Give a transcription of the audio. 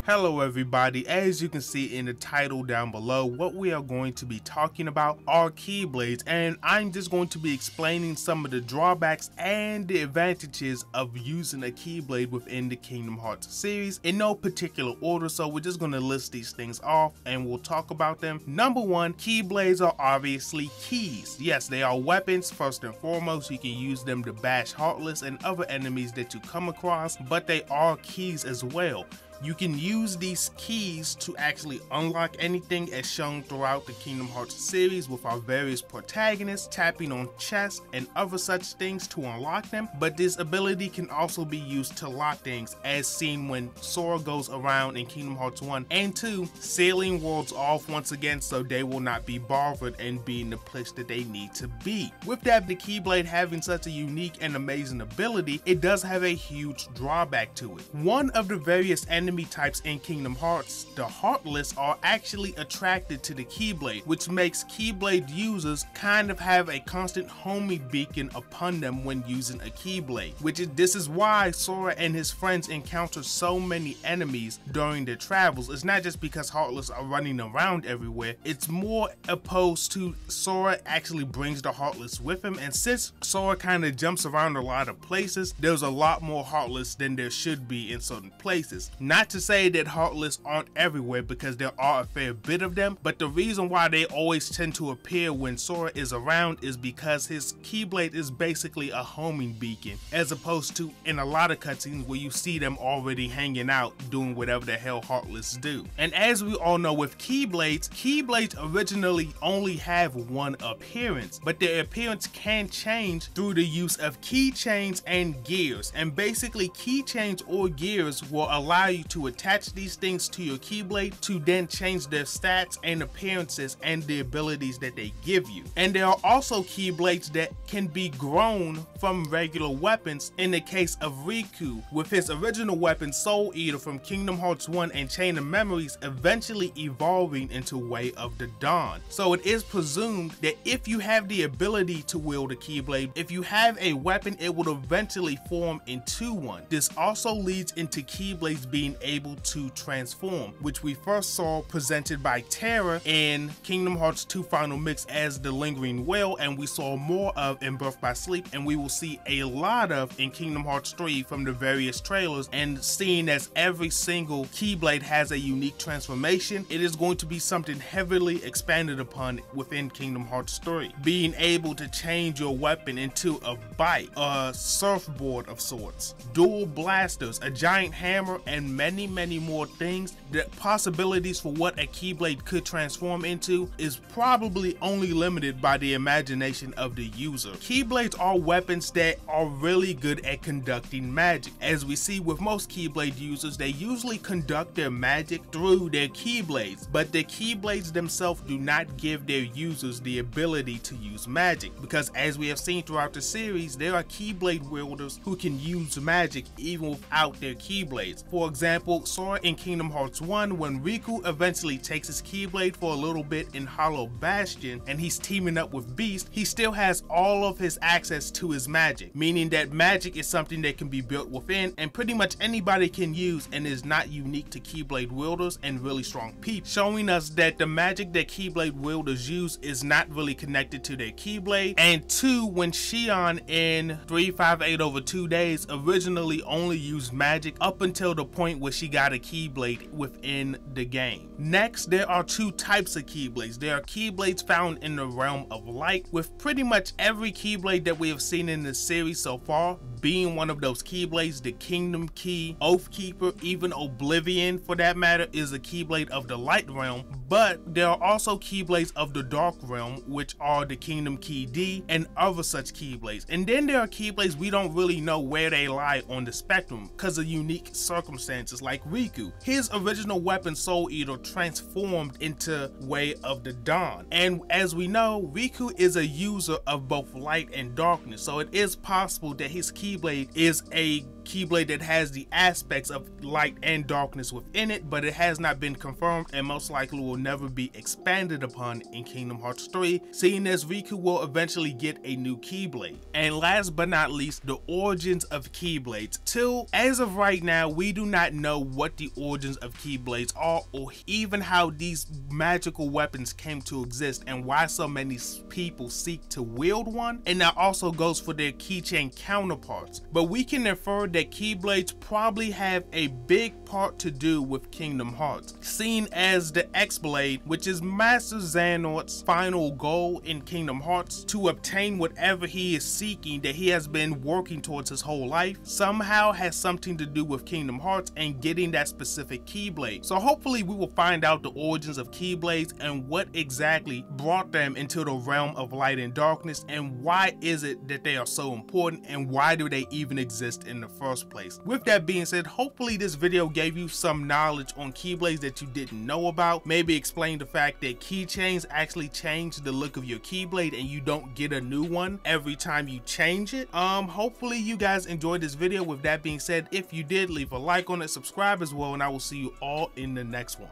Hello everybody, as you can see in the title down below, what we are going to be talking about are Keyblades, and I'm just going to be explaining some of the drawbacks and the advantages of using a Keyblade within the Kingdom Hearts series in no particular order. So we're just going to list these things off and we'll talk about them. Number one, Keyblades are obviously keys. Yes, they are weapons first and foremost. You can use them to bash Heartless and other enemies that you come across, but they are keys as well. You can use these keys to actually unlock anything as shown throughout the Kingdom Hearts series with our various protagonists tapping on chests and other such things to unlock them, but this ability can also be used to lock things as seen when Sora goes around in Kingdom Hearts 1 and 2, sealing worlds off once again so they will not be bothered and be in the place that they need to be. With that, the Keyblade having such a unique and amazing ability, it does have a huge drawback to it. One of the various enemy types in Kingdom Hearts, the Heartless, are actually attracted to the Keyblade, which makes Keyblade users kind of have a constant homing beacon upon them when using a Keyblade, this is why Sora and his friends encounter so many enemies during their travels. It's not just because Heartless are running around everywhere, it's more opposed to Sora actually brings the Heartless with him, and since Sora kind of jumps around a lot of places, there's a lot more Heartless than there should be in certain places. Not to say that Heartless aren't everywhere, because there are a fair bit of them, but the reason why they always tend to appear when Sora is around is because his Keyblade is basically a homing beacon, as opposed to in a lot of cutscenes where you see them already hanging out doing whatever the hell Heartless do. And as we all know with Keyblades originally only have one appearance, but their appearance can change through the use of keychains and gears, and basically keychains or gears will allow you to attach these things to your Keyblade to then change their stats and appearances and the abilities that they give you. And there are also Keyblades that can be grown from regular weapons, in the case of Riku, with his original weapon Soul Eater from Kingdom Hearts 1 and Chain of Memories eventually evolving into Way of the Dawn. So it is presumed that if you have the ability to wield a Keyblade, if you have a weapon, it will eventually form into one. This also leads into Keyblades being able to transform, which we first saw presented by Terra in Kingdom Hearts 2 Final Mix as the Lingering Whale, and we saw more of in Birth by Sleep, and we will see a lot of in Kingdom Hearts 3 from the various trailers. And seeing as every single Keyblade has a unique transformation, it is going to be something heavily expanded upon within Kingdom Hearts 3. Being able to change your weapon into a bike, a surfboard of sorts, dual blasters, a giant hammer, and many more things. The possibilities for what a Keyblade could transform into is probably only limited by the imagination of the user. Keyblades are weapons that are really good at conducting magic. As we see with most Keyblade users, they usually conduct their magic through their Keyblades, but the Keyblades themselves do not give their users the ability to use magic, because as we have seen throughout the series, there are Keyblade wielders who can use magic even without their Keyblades. For example, Sora in Kingdom Hearts 1, when Riku eventually takes his Keyblade for a little bit in Hollow Bastion and he's teaming up with Beast, he still has all of his access to his magic, meaning that magic is something that can be built within and pretty much anybody can use and is not unique to Keyblade wielders and really strong people, showing us that the magic that Keyblade wielders use is not really connected to their Keyblade. And two, when Xion in 358 over 2 days originally only used magic up until the point where she got a Keyblade within the game. Next, there are two types of Keyblades. There are Keyblades found in the realm of light, with pretty much every Keyblade that we have seen in this series so far being one of those Keyblades. The Kingdom Key, Oathkeeper, even Oblivion for that matter is a Keyblade of the light realm, but there are also Keyblades of the dark realm, which are the Kingdom Key D and other such Keyblades. And then there are Keyblades we don't really know where they lie on the spectrum because of unique circumstances, like Riku. His original weapon Soul Eater transformed into Way of the Dawn, and as we know, Riku is a user of both light and darkness, so it is possible that his Keyblade is a Keyblade that has the aspects of light and darkness within it, but it has not been confirmed and most likely will never be expanded upon in Kingdom Hearts 3, seeing as Riku will eventually get a new Keyblade. And last but not least, the origins of Keyblades. Till as of right now, we do not know what the origins of Keyblades are, or even how these magical weapons came to exist and why so many people seek to wield one, and that also goes for their keychain counterparts. But we can infer that Keyblades probably have a big part to do with Kingdom Hearts, seen as the X-Blade, which is Master Xehanort's final goal in Kingdom Hearts, to obtain whatever he is seeking that he has been working towards his whole life, somehow has something to do with Kingdom Hearts and getting that specific Keyblade. So hopefully we will find out the origins of Keyblades and what exactly brought them into the realm of light and darkness, and why is it that they are so important, and why do they even exist in the first place. With that being said, hopefully this video gave you some knowledge on Keyblades that you didn't know about, maybe explain the fact that keychains actually change the look of your Keyblade and you don't get a new one every time you change it. Hopefully you guys enjoyed this video. With that being said, if you did, leave a like on it, subscribe as well, and I will see you all in the next one.